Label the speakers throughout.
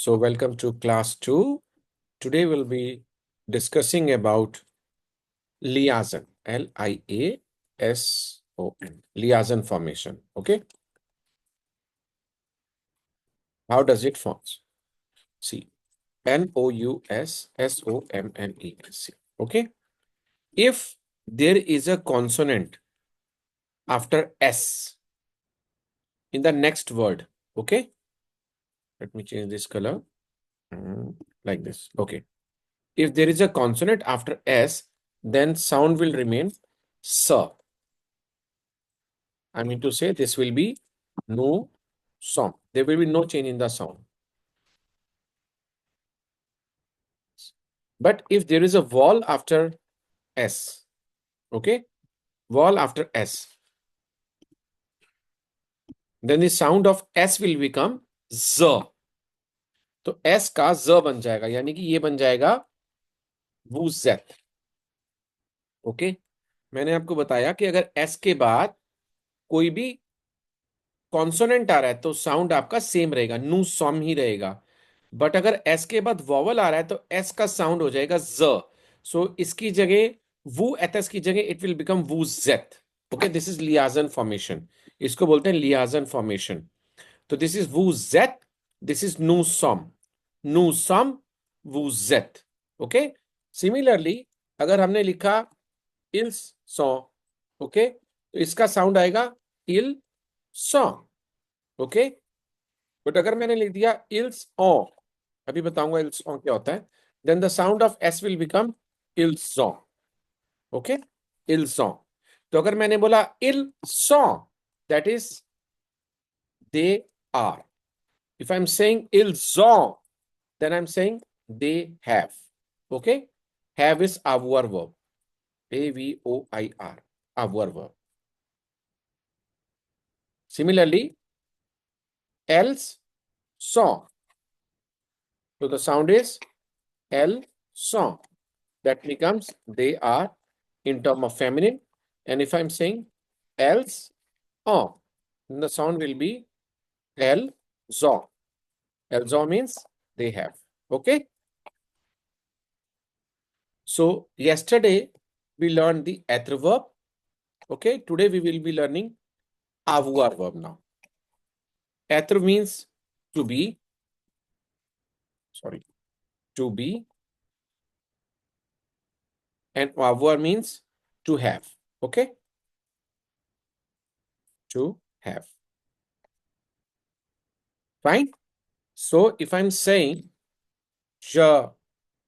Speaker 1: So welcome to class 2. Today we'll be discussing about liaison, Liason, liaison formation. Okay. How does it form? See, Noussomness. Okay. If there is a consonant after S in the next word, okay. Let me change this color like this. Okay. If there is a consonant after S, then sound will remain S. I mean to say this will be no sound. There will be no change in the sound. But if there is a vowel after S, okay, vowel after S, then the sound of S will become Z. तो S का Z बन जाएगा, यानी कि ये बन जाएगा वूजेट. Okay, मैंने आपको बताया कि अगर S के बाद कोई भी कॉन्सोनेंट आ रहा है तो साउंड आपका सेम रहेगा, नू सॉम ही रहेगा. बट अगर एस के बाद वॉवल आ रहा है तो एस का साउंड हो जाएगा ज. सो इसकी जगह वू एतस की जगह इट विल बिकम वू जेथ. Okay, this is liaison formation. इसको बोलते हैं लियाजन फॉर्मेशन. तो दिस इज वू जेथ, दिस इज नू सॉम, नू सॉम, वू जेथ. ओके, सिमिलरली अगर हमने लिखा इल्स सॉ, ओके, तो इसका साउंड आएगा इल सॉ. ओके, बट अगर मैंने लिख दिया इल्स ऑ, अभी बताऊंगा इल्स ऑ क्या होता है, then the sound of S will become इल्सॉ. ओके, इल्सॉ. तो अगर मैंने बोला इल्सॉ, that is they are. If I am saying इल्सॉ, then I am saying they have. Okay, have is our verb, AVOIR, our verb. Similarly, else saw. So the sound is L saw. That becomes they are in term of feminine. And if I'm saying else oh, then the sound will be L zaw. L zaw means they have. Okay. So yesterday we learned the être verb. Okay. Today we will be learning avoir verb now. Être means to be. Sorry. To be. And avoir means to have. Okay. To have. Fine. So if I'm saying je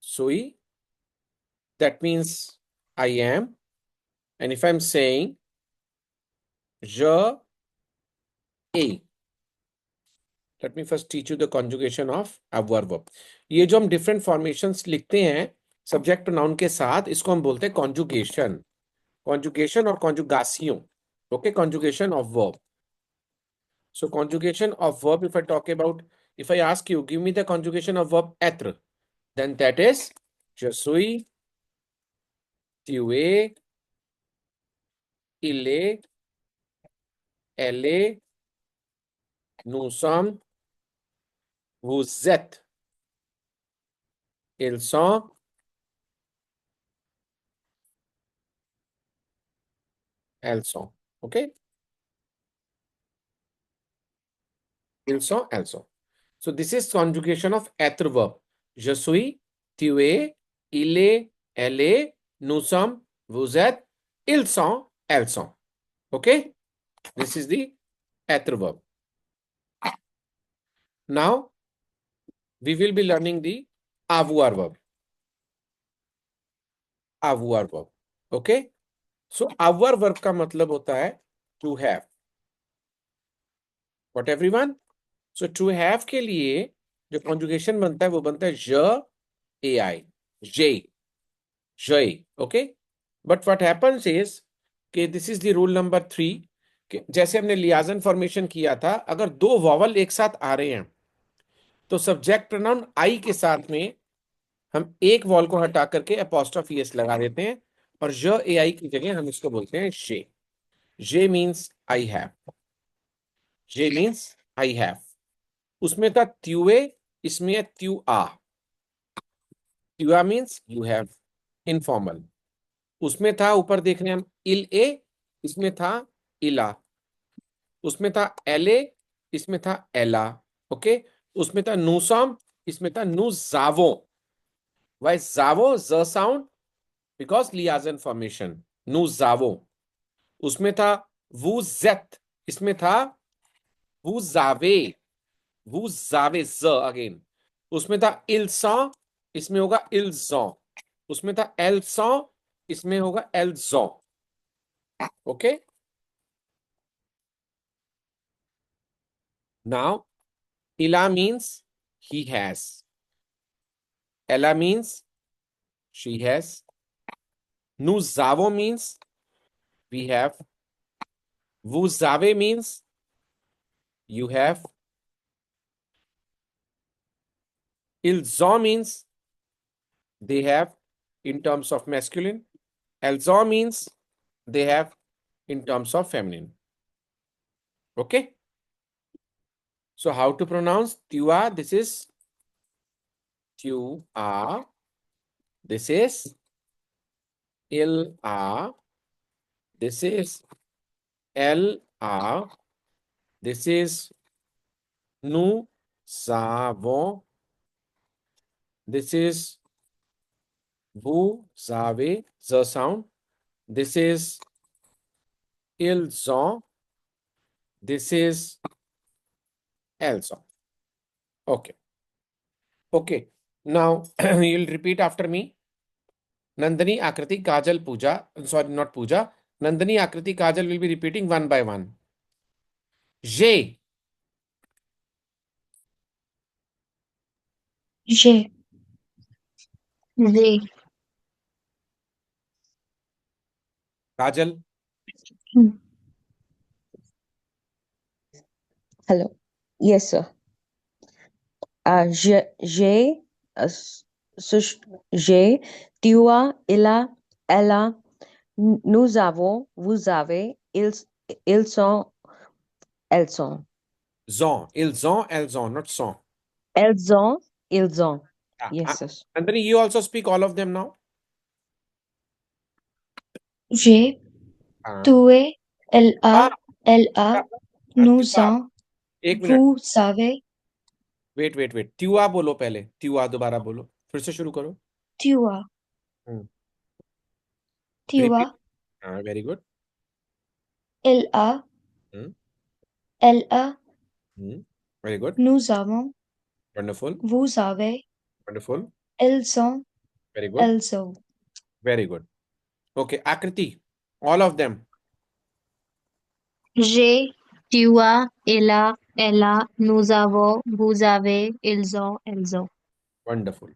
Speaker 1: suis, that means I am. And if I'm saying je ai, let me first teach you the conjugation of avoir verb. ये जो हम different formations लिखते हैं subject pronoun के साथ, इसको हम बोलते हैं conjugation. Conjugation or conjugation. Okay, conjugation of verb. So conjugation of verb, if I talk about, if I ask you, give me the conjugation of verb être, then that is je suis, tu es, il est, elle est, nous sommes, vous êtes, ils sont, elles sont. Okay? Ils sont, elles sont. So this is conjugation of être verb. Je suis, tu es, il est, elle est, nous sommes, vous êtes, ils sont, elles sont. Okay? This is the être verb. Now, we will be learning the avoir verb. Avoir verb. Okay? So, avoir verb का मतलब होता है to have. What everyone? So, to have के लिए जो conjugation बनता है वो बनता है je, ai, je, je. Okay? But what happens is कि this is the rule number 3. जैसे हमने लियाजन फॉर्मेशन किया था, अगर दो वॉवल एक साथ आ रहे हैं तो सब्जेक्ट प्रोनाउन आई के साथ में हम एक वॉल को हटा करके एपोस्ट्रोफी एस लगा देते हैं और ज ए आई की जगह हम इसको बोलते हैं जे. जे मीन्स आई हैव. जे मीन्स आई हैव. उसमें था त्यूए, इसमें है त्युआ. त्युआ मीन्स यू हैव, इनफॉर्मल. उसमें था, ऊपर देख रहे हैं हम, इल ए, इसमें था इला. उसमें था एले, इसमें था एला. ओके. उसमें था नूसॉम, इसमें था नूजावो. वाई जावो Z sound? Because liaison formation. नूजावो. उसमें था वूजेत, इसमें था वूजावे. वूजावे ज अगेन. उसमें था इल्सॉ, इसमें होगा इल्जॉ. उसमें था एल्सॉ, इसमें होगा एल्जॉ. ओके. नाउ इला means he has. Ella means she has. Nuzavo means we have. Vuzave means you have. Ilzo means they have in terms of masculine. Elzo means they have in terms of feminine. Okay. So how to pronounce tua? This is tua. This is ila. This is la. This is nu savo. This is bu zave, the sound. This is ilzon. This is elzon. Okay. Okay. Now you'll repeat after me. Nandini, Akriti, Kajal, Pooja. Sorry, not Pooja. Nandini, Akriti, Kajal will be repeating one by one. J.
Speaker 2: J. Z.
Speaker 1: Kajal.
Speaker 2: Hello. Yes, sir. J. J. Tua, Ila, Ella, nous avons, vous avez, ils sont, elles sont.
Speaker 1: Zon. Ilzon, elzon, not son.
Speaker 2: Elles ont, ils ont.
Speaker 1: Yeah.
Speaker 2: Yes, sir.
Speaker 1: Nandini, you also speak all of them now.
Speaker 2: J. Tué, L-A, L-A, nous
Speaker 1: Tua.
Speaker 2: en,
Speaker 1: एक minute.
Speaker 2: vous savez,
Speaker 1: wait. त्युआ बोलो पहले. त्युआ दोबारा बोलो. फिर से शुरू करो.
Speaker 2: tua,
Speaker 1: Repeat.
Speaker 2: tua,
Speaker 1: Very good.
Speaker 2: L-A,
Speaker 1: Hmm.
Speaker 2: L-A,
Speaker 1: Very good.
Speaker 2: nous avons,
Speaker 1: Wonderful.
Speaker 2: vous avez,
Speaker 1: Wonderful.
Speaker 2: elles sont,
Speaker 1: Very good.
Speaker 2: elles ont.
Speaker 1: Very good. Okay, Akriti, all of them.
Speaker 3: J'ai, tu as, elle a, nous avons, vous avez, ils ont, elles ont.
Speaker 1: Wonderful.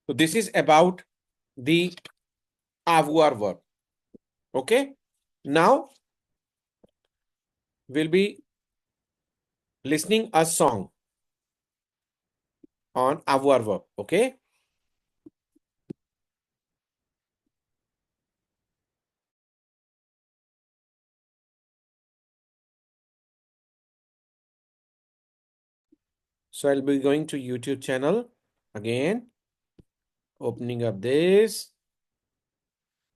Speaker 1: So this is about the avoir verb. Okay. Now we'll be listening a song on avoir verb. Okay. So I'll be going to YouTube channel again, opening up this.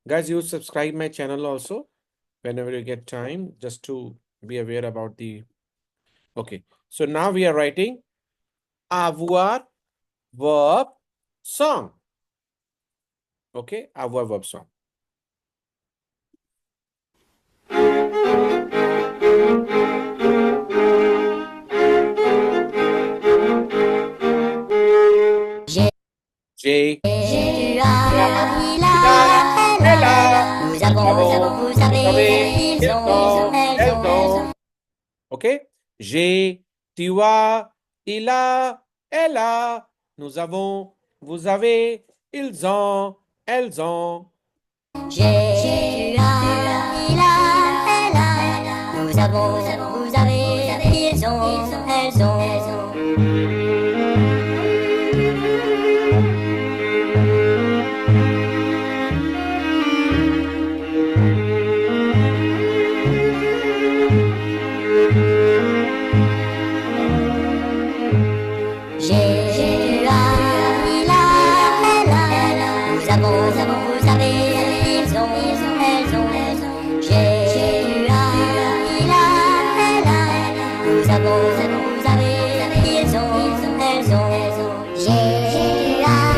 Speaker 1: Guys, you subscribe my channel also whenever you get time, just to be aware about the. Okay. So now we are writing avoir verb song. Okay, avoir verb song. J.
Speaker 4: Tu as, il a, elle a, nous avons, vous avez, ils ont, elles ont.
Speaker 1: Okay. J'ai, tu as, il a, elle a, nous avons, vous avez, ils ont, elles ont.
Speaker 4: J'ai, tu as, il a, elle a, nous avons, vous avez, ils ont, elles ont. avons, vous avez, ils ont, elles ont. J'ai, tu as,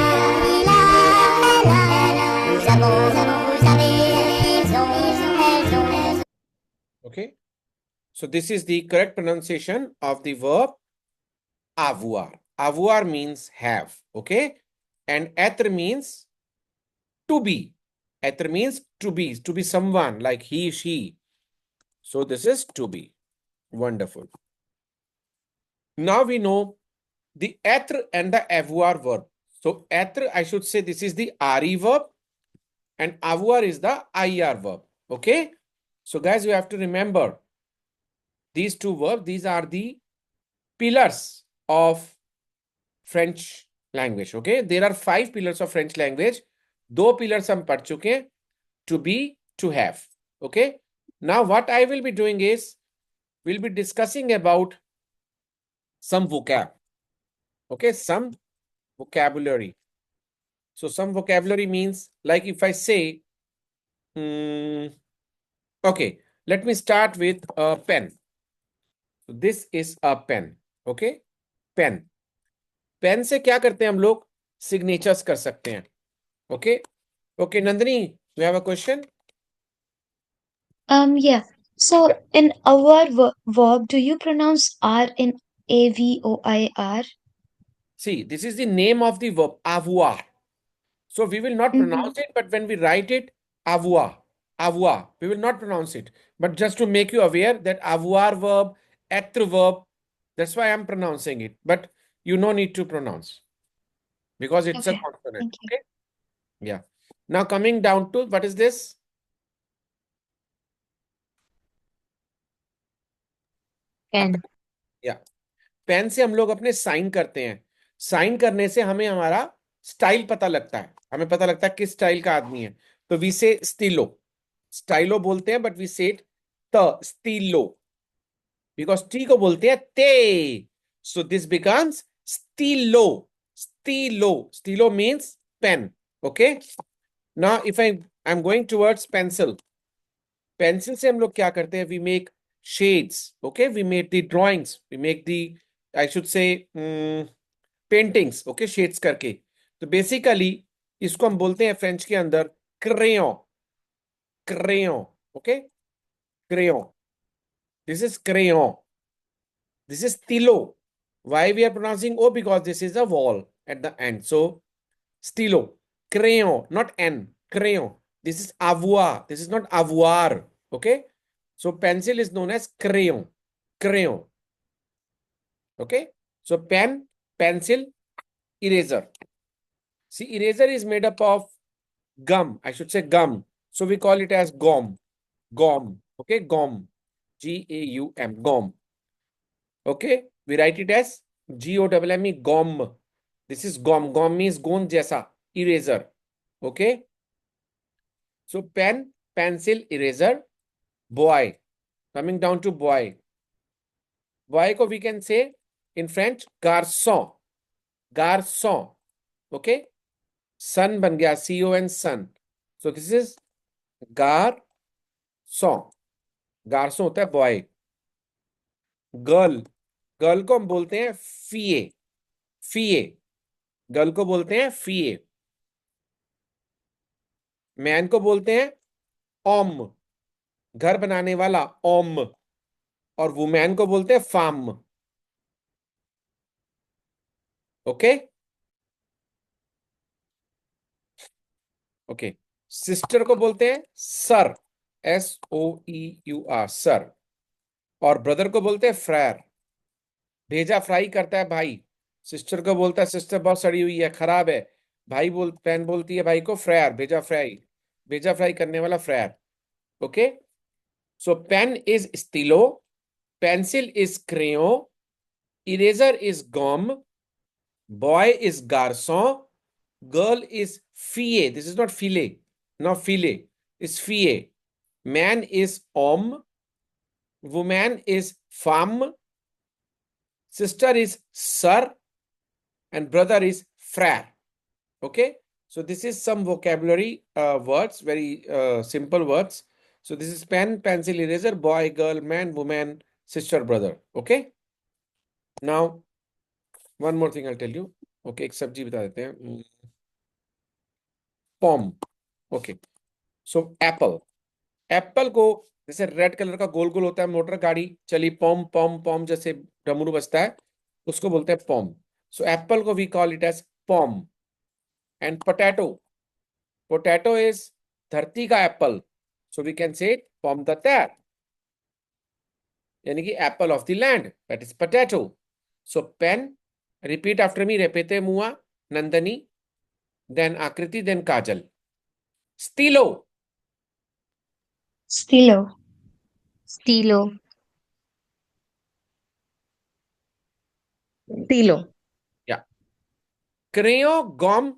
Speaker 4: il a, elle a. Nous avons, vous avez, ils ont, elles ont.
Speaker 1: Okay. So this is the correct pronunciation of the verb avoir. Avoir means have. Okay. And être means to be. Être means to be someone like he, she. So this is to be. Wonderful. Now we know the être and the avoir verb. So être, I should say this is the RE verb and avoir is the IR verb. Okay. So guys, you have to remember these two verbs. These are the pillars of French language. Okay. There are 5 pillars of French language. 2 pillars हम पढ़ चुके हैं. To be, to have. Okay. Now what I will be doing is we'll be discussing about some vocab. Okay. Some vocabulary. So some vocabulary means like if I say, okay, let me start with a pen. So this is a pen. Okay. Pen. Pen से क्या करते हैं हम लोग? Signatures कर सकते हैं. Okay. Okay, Nandini, you have a question?
Speaker 2: Yeah. So in our verb, do you pronounce R in AVOIR?
Speaker 1: See, this is the name of the verb, avoir. So we will not pronounce it, but when we write it, avoir, avoir, we will not pronounce it. But just to make you aware that avoir verb, être verb, that's why I'm pronouncing it. But you no need to pronounce because it's a
Speaker 2: Okay,
Speaker 1: consonant.
Speaker 2: thank you.
Speaker 1: Okay. Yeah. Now coming down to what is this?
Speaker 3: Pen.
Speaker 1: Yeah. Pen से हम लोग अपने sign करते हैं. Sign करने से हमें हमारा स्टाइल पता लगता है. हमें पता लगता है किस स्टाइल का आदमी है. तो वी से स्टीलो. स्टाइलो बोलते हैं बट वी से द स्टीलो बिकॉज टी को बोलते हैं ते. सो दिस बिकम्स स्टीलो. स्टीलो. स्टीलो means pen. Okay. Now if I am going towards pencil. Pencil से हम लोग क्या करते हैं? We make shades. Okay, we make the drawings, we make the, I should say, paintings. Okay, shades करके. तो basically इसको हम बोलते हैं फ्रेंच के अंदर crayon. Crayon. Okay, crayon. This is crayon. This is stylo. Why we are pronouncing O? Because this is a vowel at the end. So stylo, crayon, not N. Crayon. This is avoir. This is not avoir. Okay. So pencil is known as crayon. Crayon. Okay. So pen, pencil, eraser. See, eraser is made up of gum. I should say gum. So we call it as gum. Gum. Okay. Gum. G-A-U-M. Gum. Okay. We write it as G-O-M-M-E. Gum. This is gum. Gum means gond jaisa. Eraser. Okay. So pen, pencil, eraser. Boy. Coming down to boy. Boy ko we can say in French garçon. Garçon. Okay. Son ban gaya. C-O-N, son. So this is garçon. Garçon hota hai boy. Girl. Girl को हम बोलते हैं fille. Fille. Girl को बोलते हैं fille. Man को बोलते हैं homme. घर बनाने वाला ओम. और वुमेन को बोलते हैं फाम. ओके. ओके. सिस्टर को बोलते हैं सर. SOEUR. सर. और ब्रदर को बोलते हैं फ्रैर. भेजा फ्राई करता है भाई. सिस्टर को बोलता है सिस्टर बहुत सड़ी हुई है, खराब है. भाई बहन बोलती है भाई को फ्रैर. भेजा फ्राई. भेजा फ्राई करने वाला फ्रैर. Okay. So pen is stylo, pencil is crayon, eraser is gum, boy is garçon, girl is fille. This is not filet, not filet. It's fille. Man is homme, woman is femme, sister is sir, and brother is frère. Okay. So this is some vocabulary words, very simple words. So this is pen, pencil, eraser, boy, girl, man, woman, sister, brother. Okay. Now one more thing I tell you. Okay, एक सब्जी बता देते हैं. पॉम. Okay, so apple. Apple को जैसे red colour का गोल गोल होता है, मोटर गाड़ी चली पॉम पॉम पॉम जैसे डमरू बजता है, उसको बोलते हैं पॉम. सो एप्पल को वी कॉल इट एज पॉम. And potato. पोटैटो इज धरती का Apple, so we can say पॉम the टैर, यानी कि apple of the land, that is potato. So pen. Repeat after me. रेपेते मुआ. नंदनी. देन आकृति. देन काजल. स्टीलो.
Speaker 2: Stilo.
Speaker 3: स्टीलो,
Speaker 5: Tilo.
Speaker 1: या क्रेयो गॉम.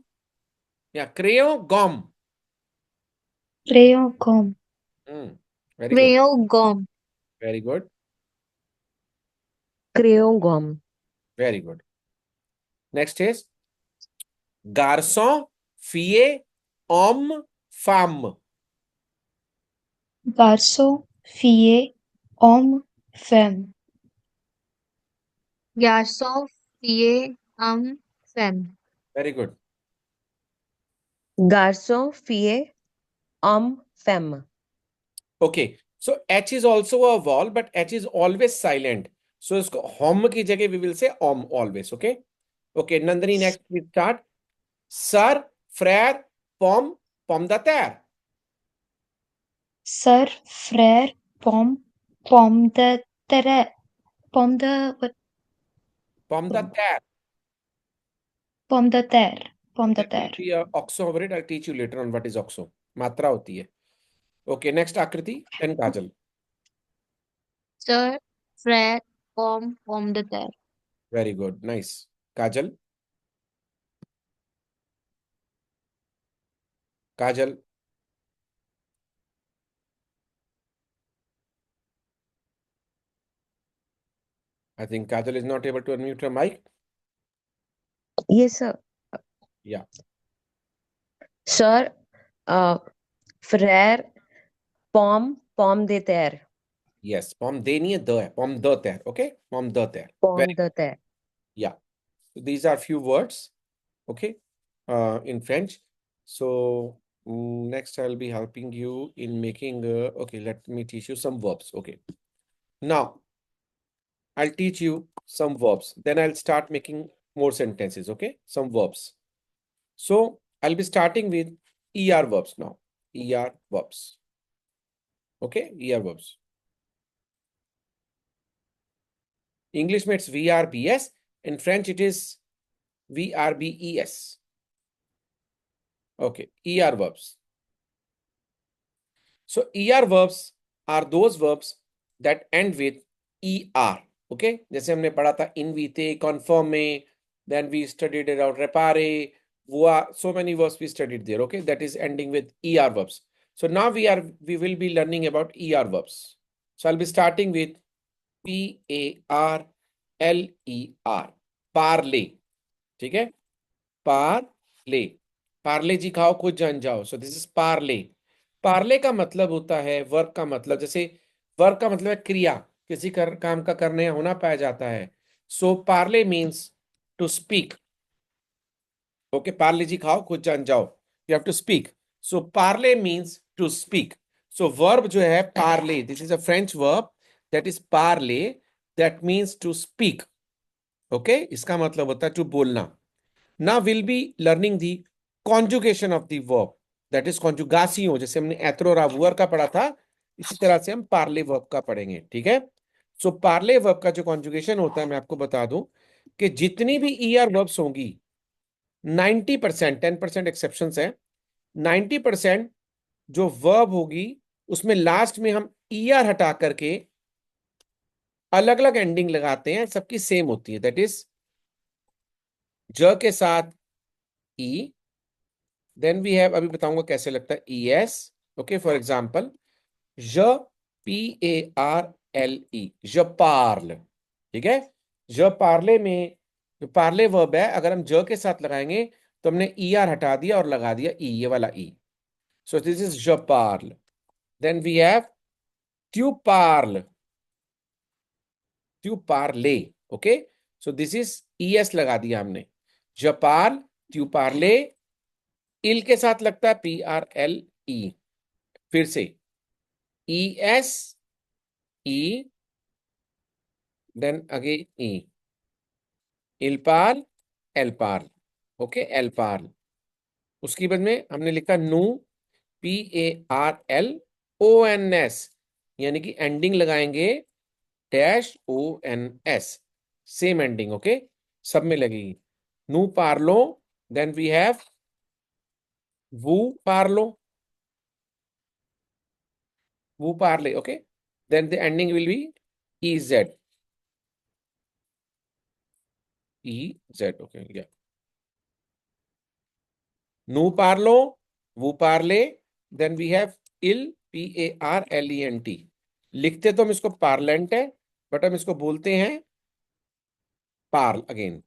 Speaker 1: या क्रेयो गॉम.
Speaker 2: Crayon gum.
Speaker 1: Very good.
Speaker 3: क्रेयोगॉम,
Speaker 1: very good.
Speaker 5: Crayon.
Speaker 1: Very good. Next is गार्सों. फिए. ओम. फाम.
Speaker 2: Garçon. Fille. Homme. Femme.
Speaker 3: गार्सों, फिए, अम, फेम,
Speaker 1: very good.
Speaker 5: Garçon, fille, homme, femme.
Speaker 1: Okay, so H is also a wall, but H is always silent. So इसको होम की जगह वी विल से ओम always. Okay. Okay Nandini, next we start. सर. फ्रैर. पॉम. पॉम द terre.
Speaker 2: Sir. Frère. Pomme. Pomme de terre. Pomme de what?
Speaker 1: Pomme de terre.
Speaker 2: Pomme de terre. Pomme de
Speaker 1: There will
Speaker 2: terre.
Speaker 1: be a oxo over it. I'll teach you later on what is oxo. मात्रा होती है. Okay, next Akriti. Then Kajal.
Speaker 3: सर, फ्रैर, पॉम, पॉम द terre,
Speaker 1: Very good. Nice. Kajal. Kajal. I think Kajal is not able to unmute her mic.
Speaker 5: Yes, sir.
Speaker 1: Yeah.
Speaker 5: Sir, frère, pomme, pomme de terre.
Speaker 1: Yes. Pomme de नहीं है, द है. Pomme de terre. Okay. Pomme de terre.
Speaker 5: Pomme de terre.
Speaker 1: Yeah. So these are few words. Okay. In French. So next I'll be helping you in making. Okay. Let me teach you some verbs. Okay. Now I'll teach you some verbs. Then I'll start making more sentences. Okay. Some verbs. So I'll be starting with ER verbs now. ER verbs. Okay. ER verbs. English में it's VRBS. In French it is VRBES. Okay, ER verbs. So ER verbs are those verbs that end with ER. Okay, जैसे हमने पढ़ा था invite, conforme, then we studied about repare, voir, so many verbs we studied there. Okay, that is ending with ER verbs. So now we will be learning about ER verbs. So I'll be starting with PARLER. Parle. ठीक है. Parle. Parle G खाओ कुछ जान जाओ. सो this is Parle. Parle का मतलब होता है वर्क का मतलब. जैसे वर्क का मतलब है क्रिया, किसी काम का करने या होना पाया जाता है. सो पार्ले means to speak. Okay, Parle G खाओ कुछ जान जाओ. You have to speak. So पार्ले means to speak. So verb जो है पार्ले, this is a French verb that is पार्ले, that means to speak. Okay, इसका मतलब होता है टू बोलना. Now we'll be learning the conjugation of the verb, that is conjugatio. जैसे हमने एथरो और अवुअर का पढ़ा था, इसी तरह से हम पार्ले वर्ब का पढ़ेंगे. ठीक है. सो पार्ले वर्ब का जो कॉन्जुगेशन होता है, मैं आपको बता दूं कि जितनी भी ईआर वर्ब्स होंगी 90%, 10% एक्सेप्शंस है, 90% जो वर्ब होगी उसमें लास्ट में हम ईआर हटा करके अलग अलग एंडिंग लगाते हैं, सबकी सेम होती है. दैट इज ज के साथ ई. देन वी हैव, अभी बताऊंगा कैसे लगता है, E S. Okay, for example ज PARLE, ज पार्ल. ठीक है. ज पार्ले में जो पार्ले वर्ब है, अगर हम ज के साथ लगाएंगे तो हमने ER हटा दिया और लगा दिया ई, ये वाला ई. सो दिस इज ज पार्ल. देन वी हैव ट्यू पार्ल. ट्यू पार्ले. Okay, so this is ES लगा दिया हमने। je parle, tu parles, इल के साथ लगता है PRLE। फिर से ES E, then again E, il parle, elle parle, okay, elle parle। उसकी बाद में हमने लिखा नू, PARLONS, यानी कि एंडिंग लगाएंगे -ONS, सेम एंडिंग, ओके, सब में लगेगी। नू पार्लो, देन वी हैव वो पार्लो, वो पार्ले, okay, then the ending will be EZ, okay, या नू पार्लो, वो पार्ले, देन वी हैव इल, PARLENT। लिखते तो हम इसको पार्लेंट है, बट हम इसको बोलते हैं पार्ल अगेन,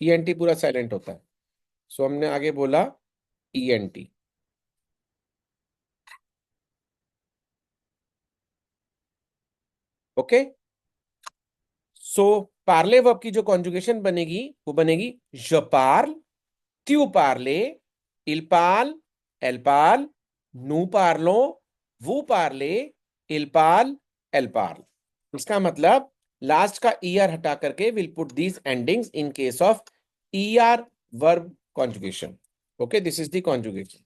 Speaker 1: ENT पूरा साइलेंट होता है। सो हमने आगे बोला ENT, ओके। सो पार्ले वर्ब की जो कॉन्जुगेशन बनेगी वो बनेगी je parle, tu parles, il parle, elle parle, nous parlons, vous parlez, il parle, elle parle। इसका मतलब लास्ट का ER हटा करके will put these endings in case of ER verb conjugation, okay, this is the conjugation,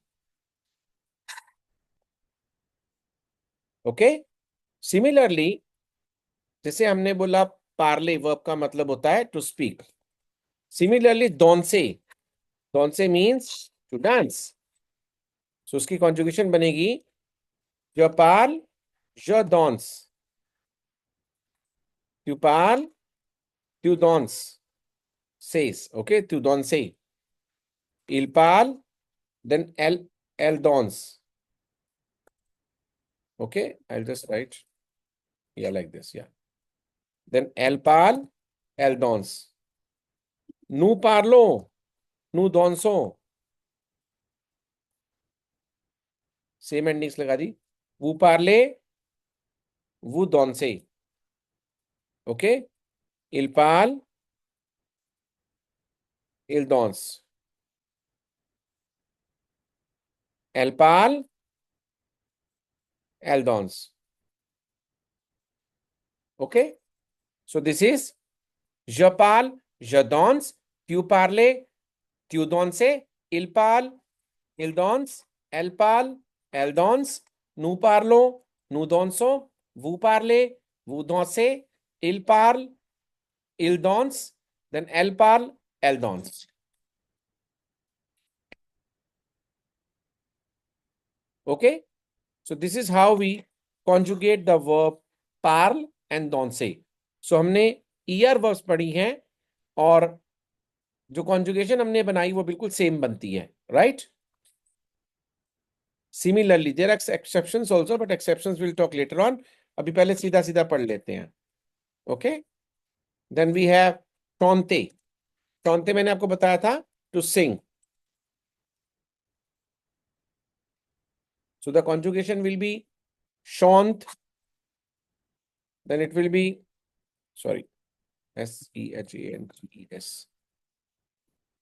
Speaker 1: okay. Similarly जैसे हमने बोला पार्ले verb का मतलब होता है टू स्पीक, सिमिलरली डोंसे मीन्स टू डांस। सो उसकी कॉन्जुगेशन बनेगी je parle, je danse, tu parles, tu danses, says, okay, tu danses, il parle, then elle danse, okay, I'll just write, yeah, like this, yeah, then elle parle, elle danse, nous parlons, nous dansons, same endings लगा दी, vous parlez, vous dansez, okay, il parle, il danse, elle parle, elle danse, okay, so this is je parle, je danse, tu parles, tu danses, il parle, il danse, elle parle, elle danse, nous parlons, nous dansons, vous parlez, vous dansez, il parle, il danse, then elle parle, elle danse, okay, so this is how we conjugate the verb parle and danse। so हमने ER verbs पढ़ी हैं और जो conjugation हमने बनाई वो बिल्कुल same बनती है, right. Similarly there are exceptions also, but exceptions will talk later on, अभी पहले सीधा सीधा पढ़ लेते हैं, ओके। देन वी हैव टॉन्ते, टॉन्ते मैंने आपको बताया था to sing, so the conjugation will be chante, then it will be, sorry, SEHANTES,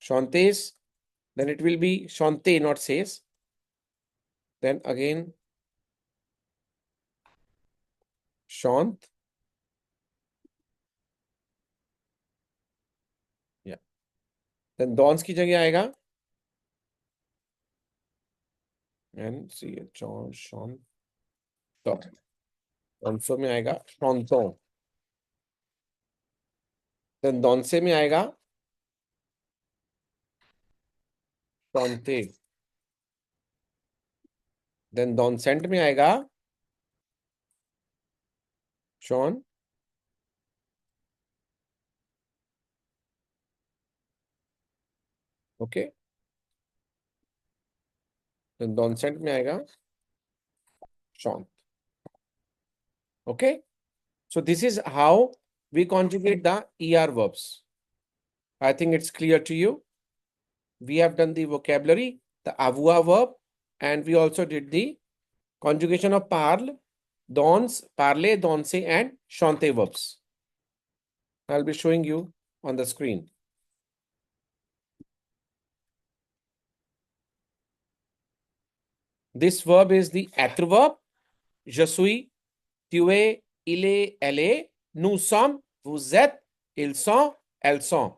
Speaker 1: chantes, then it will be chante, not says, then again chante, yeah, then dance की जगह आएगा chant, danso में आएगा chanton, then danse में आएगा chante, then dansant में आएगा chant, okay, then dansant में आएगा chant, okay, so this is how we conjugate the ER verbs. I think it's clear to you. We have done the vocabulary, the avoir verb, and we also did the conjugation of parle, danse, parler, danser, and chanter verbs. I'll be showing you on the screen. This verb is the être verb. Je suis, tu es, il est, elle est, nous sommes, vous êtes, ils sont, elles sont.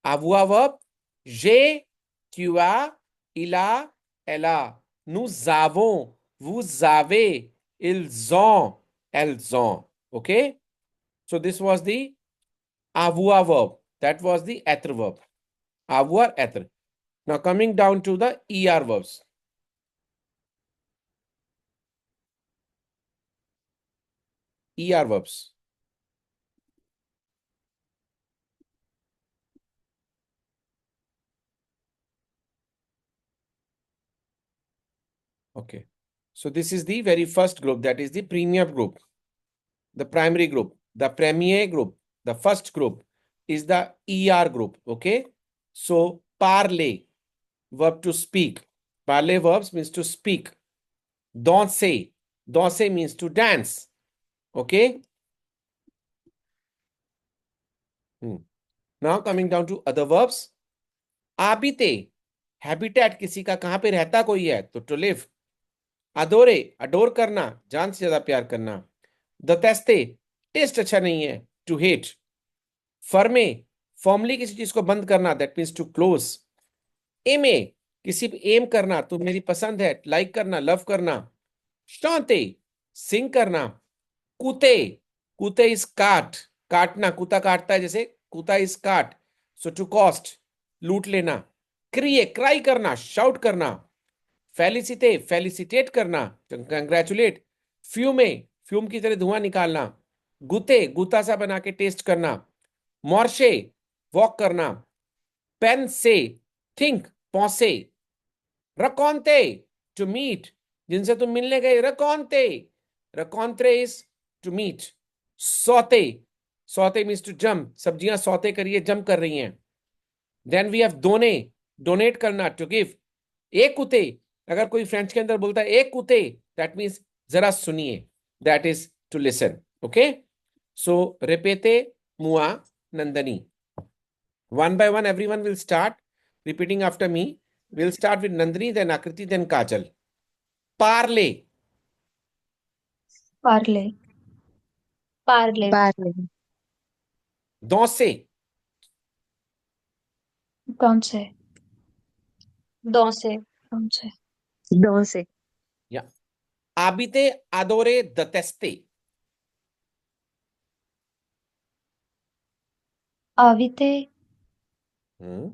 Speaker 1: Avoir verb, j'ai, tu as, il a, elle a. Nous avons, vous avez, ils ont, elles ont. Okay? So this was the avoir verb. That was the être verb. Avoir, être. Now coming down to the er verbs. Er verbs. Okay. So this is the very first group, that is the premium group. The primary group, the premier group, the first group is the ER group. Okay. So parler, verb to speak. Parler verbs means to speak. Danser, danser means to dance. Okay. Now coming down to other verbs. Habiter, habitat किसी का कहां पे रहता कोई है तो to live. Adore, adore करना, जान से ज्यादा प्यार करना. Deteste, टेस्ट अच्छा नहीं है, to hate. Ferme, फॉर्मली किसी चीज को बंद करना, that means to close. Aimer, किसी पे एम करना, तो मेरी पसंद है, लाइक करना, लव करना. Chanter, सिंग करना. कूते, कूते इज काट, काटना, कुत्ता काटता है जैसे, कुत्ता इज काट. सो टू कॉस्ट, लूट लेना. क्रिए, क्राई करना, शाउट करना. फेलिसिटे, फेलिसिटेट करना, कंग्रेचुलेट. फ्यूमे, फ्यूम की तरह धुआं निकालना. गुते, गुता सा बना के टेस्ट करना. मॉर्शे, वॉक करना. पेन से, थिंक, पौसे. रकॉन्ते, टू मीट, जिनसे तुम मिलने गए, रकॉन्ते. रकॉन्त्रे इज टू मीट. सौते, सौते मीन्स टू जंप, सब्जियां सौते करिए, जंप कर रही हैं. देन वी हैव दोने, डोनेट करना, टू गिव. एक कुते, अगर कोई फ्रेंच के अंदर बोलता है एक कुते, दैट मीन्स जरा सुनिए, that is to listen. Okay. So रिपीटे मुआ नंदनी. One by one, everyone will start repeating after me. We'll start with Nandini, then Akriti, then Kajal. Parle,
Speaker 2: Parle,
Speaker 3: parler,
Speaker 5: parler,
Speaker 1: danser,
Speaker 2: danser,
Speaker 3: danser,
Speaker 2: danser,
Speaker 5: danser,
Speaker 1: yeah. Habiter, adorer, détester.
Speaker 2: avite,
Speaker 1: Hmm.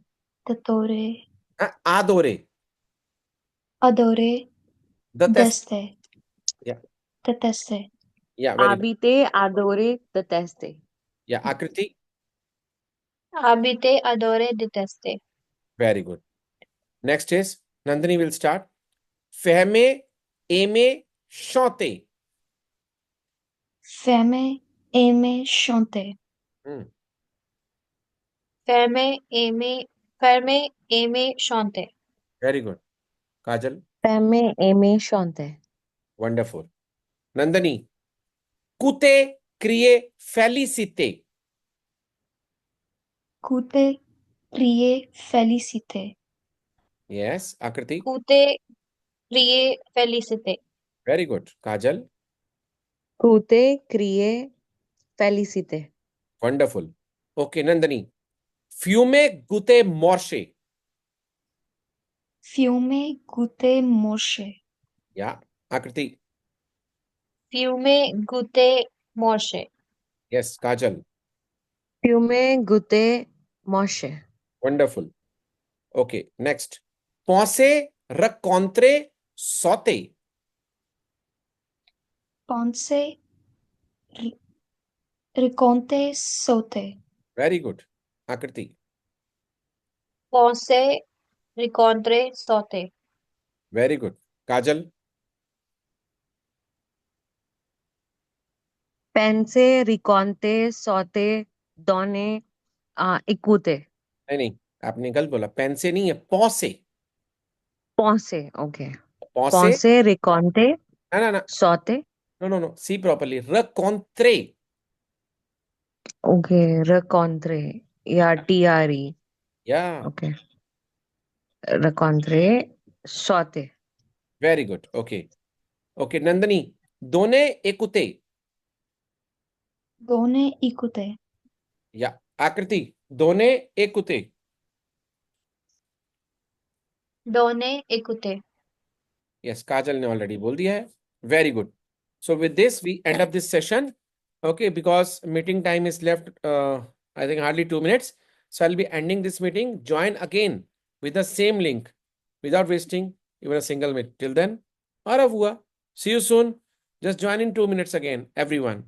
Speaker 2: tatore,
Speaker 1: Adorer,
Speaker 2: adore,
Speaker 1: détester.
Speaker 2: deste,
Speaker 1: Yeah,
Speaker 2: deteste,
Speaker 1: yeah, very good.
Speaker 5: habiter, adore, detester.
Speaker 1: Yeah, Akriti,
Speaker 3: habiter, adorer, détester,
Speaker 1: very good. Next is Nandini will start. Fehmer, aimer, chanter.
Speaker 2: fermer, aimer, chanter,
Speaker 1: Hmm.
Speaker 3: fermer, aimer, chanter,
Speaker 1: Very good. Kajal,
Speaker 5: Aimer, aimer, chanter.
Speaker 1: wonderful. Nandini, coûter, crier, féliciter.
Speaker 2: coûter, prier, féliciter,
Speaker 1: Yes, Akriti,
Speaker 3: coûter, prier, féliciter,
Speaker 1: very good. Kajal,
Speaker 5: Coûter, crier, féliciter.
Speaker 1: wonderful. Okay, Nandini, fumer, goûter, marcher.
Speaker 2: fumer, goûter, marcher,
Speaker 1: Yeah, Akriti,
Speaker 3: fumer, goûter, marcher,
Speaker 1: yes, Kajal,
Speaker 5: Fumer, goûter, marcher.
Speaker 1: wonderful. Okay, next. Penser, rencontrer, sauter.
Speaker 2: penser, raconter, sauter,
Speaker 1: Very good. Akriti,
Speaker 3: penser, rencontrer, sauter,
Speaker 1: very good. Kajal,
Speaker 5: Penser, raconter, sauter, donner, écouter.
Speaker 1: नहीं, आपने गलत बोला. पेंसे नहीं है, pause.
Speaker 5: Penser, okay.
Speaker 1: Pause,
Speaker 5: Penser, raconter,
Speaker 1: ना,
Speaker 5: sauter.
Speaker 1: no. See properly. Rencontrer.
Speaker 5: Okay. Rencontre. Yeah, TRE.
Speaker 1: Yeah,
Speaker 5: Okay. Rencontre. Sauté.
Speaker 1: very good. Okay. Okay, Nandini. Donner, écouter.
Speaker 2: Donner, écouter.
Speaker 1: Yeah. Akriti. Donner, écouter.
Speaker 3: Donner, écouter.
Speaker 1: Yes, Kajal ने already बोल दिया है. Very good. So with this, we end up this session. Okay, because meeting time is left, I think hardly 2 minutes. So I'll be ending this meeting. Join again with the same link without wasting even a single minute. Till then, au revoir. See you soon. Just join in 2 minutes again, everyone.